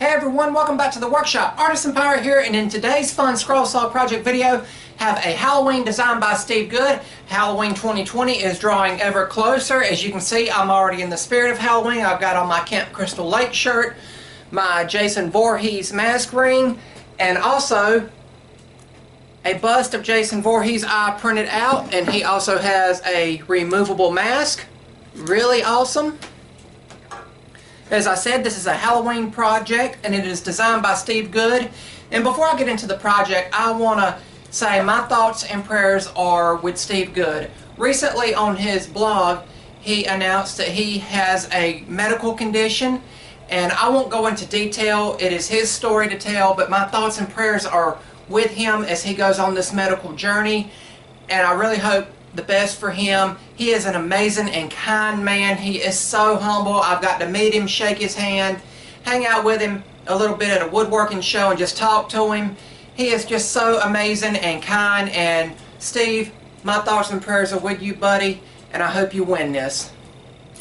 Hey everyone, welcome back to the workshop. Artisan Pirate here, and in today's fun scroll saw project video, have a Halloween design by Steve Good. Halloween 2020 is drawing ever closer. As you can see, I'm already in the spirit of Halloween. I've got on my Camp Crystal Lake shirt, my Jason Voorhees mask ring, and also a bust of Jason Voorhees I printed out, and he also has a removable mask. Really awesome. As I said, this is a Halloween project, and it is designed by Steve Good. And before I get into the project, I want to say my thoughts and prayers are with Steve Good. Recently on his blog, he announced that he has a medical condition, and I won't go into detail. It is his story to tell, but my thoughts and prayers are with him as he goes on this medical journey, and I really hope the best for him. He is an amazing and kind man. He is so humble. I've got to meet him, shake his hand, hang out with him a little bit at a woodworking show and just talk to him. He is just so amazing and kind. And Steve, my thoughts and prayers are with you, buddy, and I hope you win this.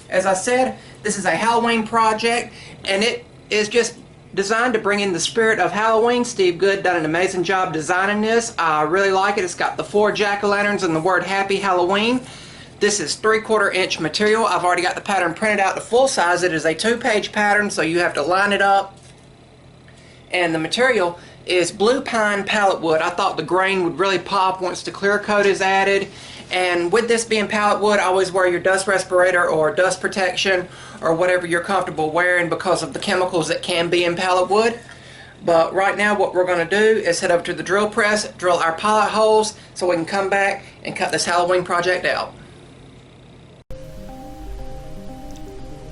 As I said, this is a Halloween project, and it is just designed to bring in the spirit of Halloween. Steve Good done an amazing job designing this. I really like it. It's got the 4 jack-o'-lanterns and the word Happy Halloween. This is 3/4 inch material. I've already got the pattern printed out to full size. It is a 2-page pattern, so you have to line it up. And the material is blue pine pallet wood. I thought the grain would really pop once the clear coat is added. And with this being pallet wood, always wear your dust respirator or dust protection or whatever you're comfortable wearing because of the chemicals that can be in pallet wood. But right now what we're going to do is head over to the drill press, drill our pilot holes so we can come back and cut this Halloween project out.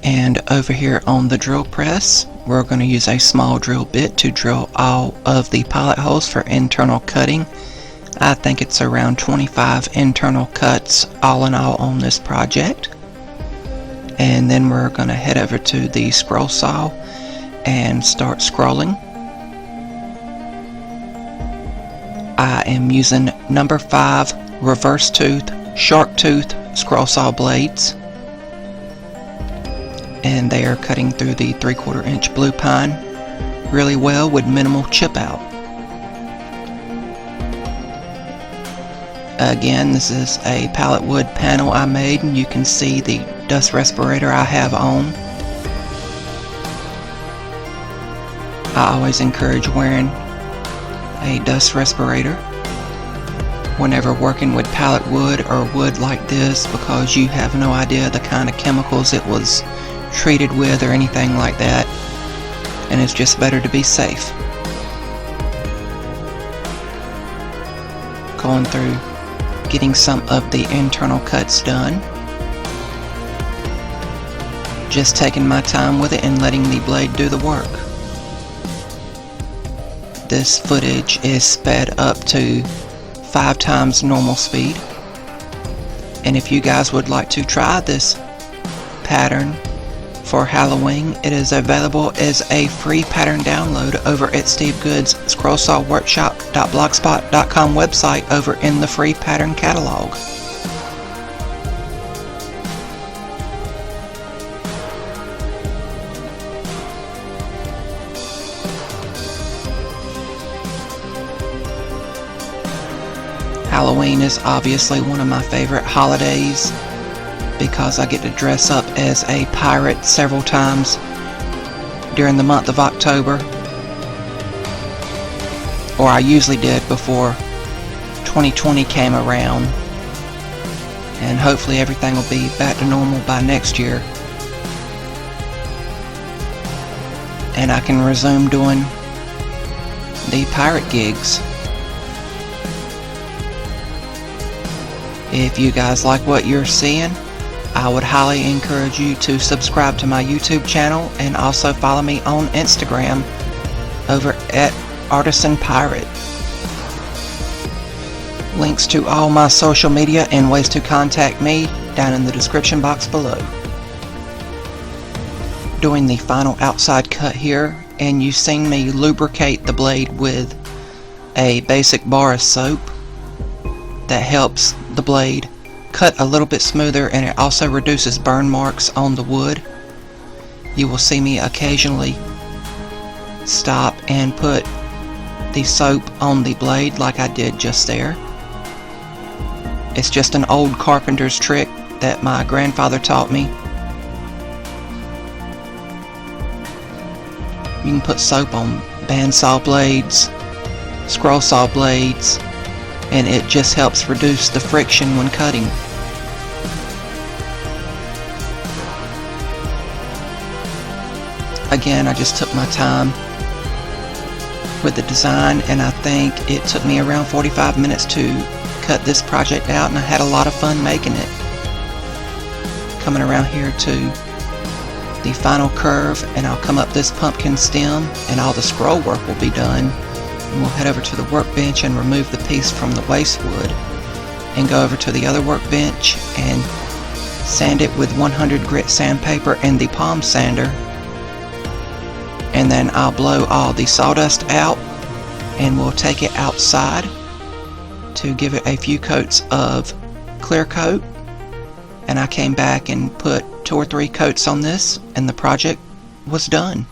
And over here on the drill press, we're going to use a small drill bit to drill all of the pilot holes for internal cutting. I think it's around 25 internal cuts all in all on this project. And then we're going to head over to the scroll saw and start scrolling. I am using number 5 reverse tooth, shark tooth scroll saw blades. And they are cutting through the 3/4 inch blue pine really well with minimal chip out. Again, this is a pallet wood panel I made, and you can see the dust respirator I have on. I always encourage wearing a dust respirator whenever working with pallet wood or wood like this, because you have no idea the kind of chemicals it was treated with or anything like that, and it's just better to be safe. Going through getting some of the internal cuts done. Just taking my time with it and letting the blade do the work. This footage is sped up to 5 times normal speed. And if you guys would like to try this pattern for Halloween, it is available as a free pattern download over at Steve Good's scrollsawworkshop.blogspot.com website over in the free pattern catalog. Halloween is obviously one of my favorite holidays, because I get to dress up as a pirate several times during the month of October, or I usually did before 2020 came around, and hopefully everything will be back to normal by next year and I can resume doing the pirate gigs. If you guys like what you're seeing, I would highly encourage you to subscribe to my YouTube channel and also follow me on Instagram over at Artisan Pirate. Links to all my social media and ways to contact me down in the description box below. Doing the final outside cut here, and you've seen me lubricate the blade with a basic bar of soap that helps the blade cut a little bit smoother, and it also reduces burn marks on the wood. You will see me occasionally stop and put the soap on the blade like I did just there. It's just an old carpenter's trick that my grandfather taught me. You can put soap on bandsaw blades, scroll saw blades, and it just helps reduce the friction when cutting. Again, I just took my time with the design, and I think it took me around 45 minutes to cut this project out, and I had a lot of fun making it. Coming around here to the final curve, and I'll come up this pumpkin stem and all the scroll work will be done, and we'll head over to the workbench and remove the piece from the waste wood and go over to the other workbench and sand it with 100 grit sandpaper and the palm sander, and then I'll blow all the sawdust out and we'll take it outside to give it a few coats of clear coat. And I came back and put 2 or 3 coats on this, and the project was done.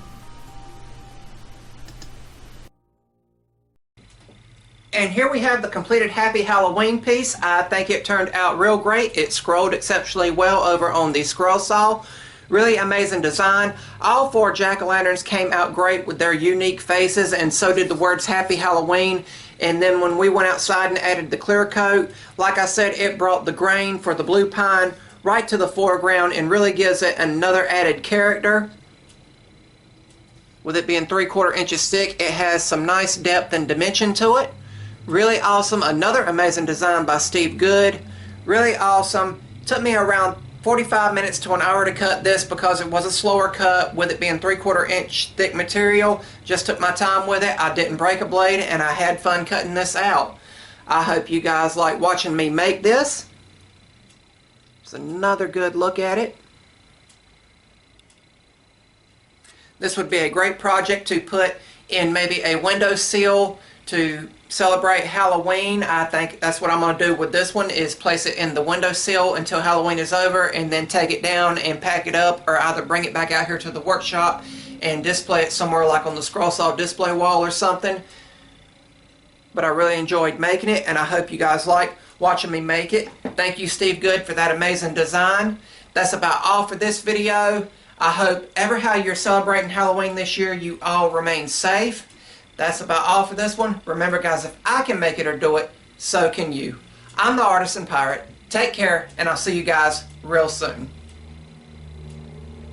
And here we have the completed Happy Halloween piece. I think it turned out real great. It scrolled exceptionally well over on the scroll saw. Really amazing design. All 4 jack-o'-lanterns came out great with their unique faces, and so did the words Happy Halloween. And then when we went outside and added the clear coat, like I said, it brought the grain for the blue pine right to the foreground and really gives it another added character. With it being 3/4 inches thick, it has some nice depth and dimension to it. Really awesome. Another amazing design by Steve Good. Really awesome. Took me around 45 minutes to an hour to cut this because it was a slower cut with it being 3/4 inch thick material. Just took my time with it. I didn't break a blade and I had fun cutting this out. I hope you guys like watching me make this. It's another good look at it. This would be a great project to put in maybe a windowsill to celebrate Halloween. I think that's what I'm going to do with this one, is place it in the windowsill until Halloween is over and then take it down and pack it up, or either bring it back out here to the workshop and display it somewhere like on the scroll saw display wall or something. But I really enjoyed making it, and I hope you guys like watching me make it. Thank you, Steve Good, for that amazing design. That's about all for this video. I hope ever how you're celebrating Halloween this year, you all remain safe. That's about all for this one. Remember, guys, if I can make it or do it, so can you. I'm the Artisan Pirate. Take care, and I'll see you guys real soon.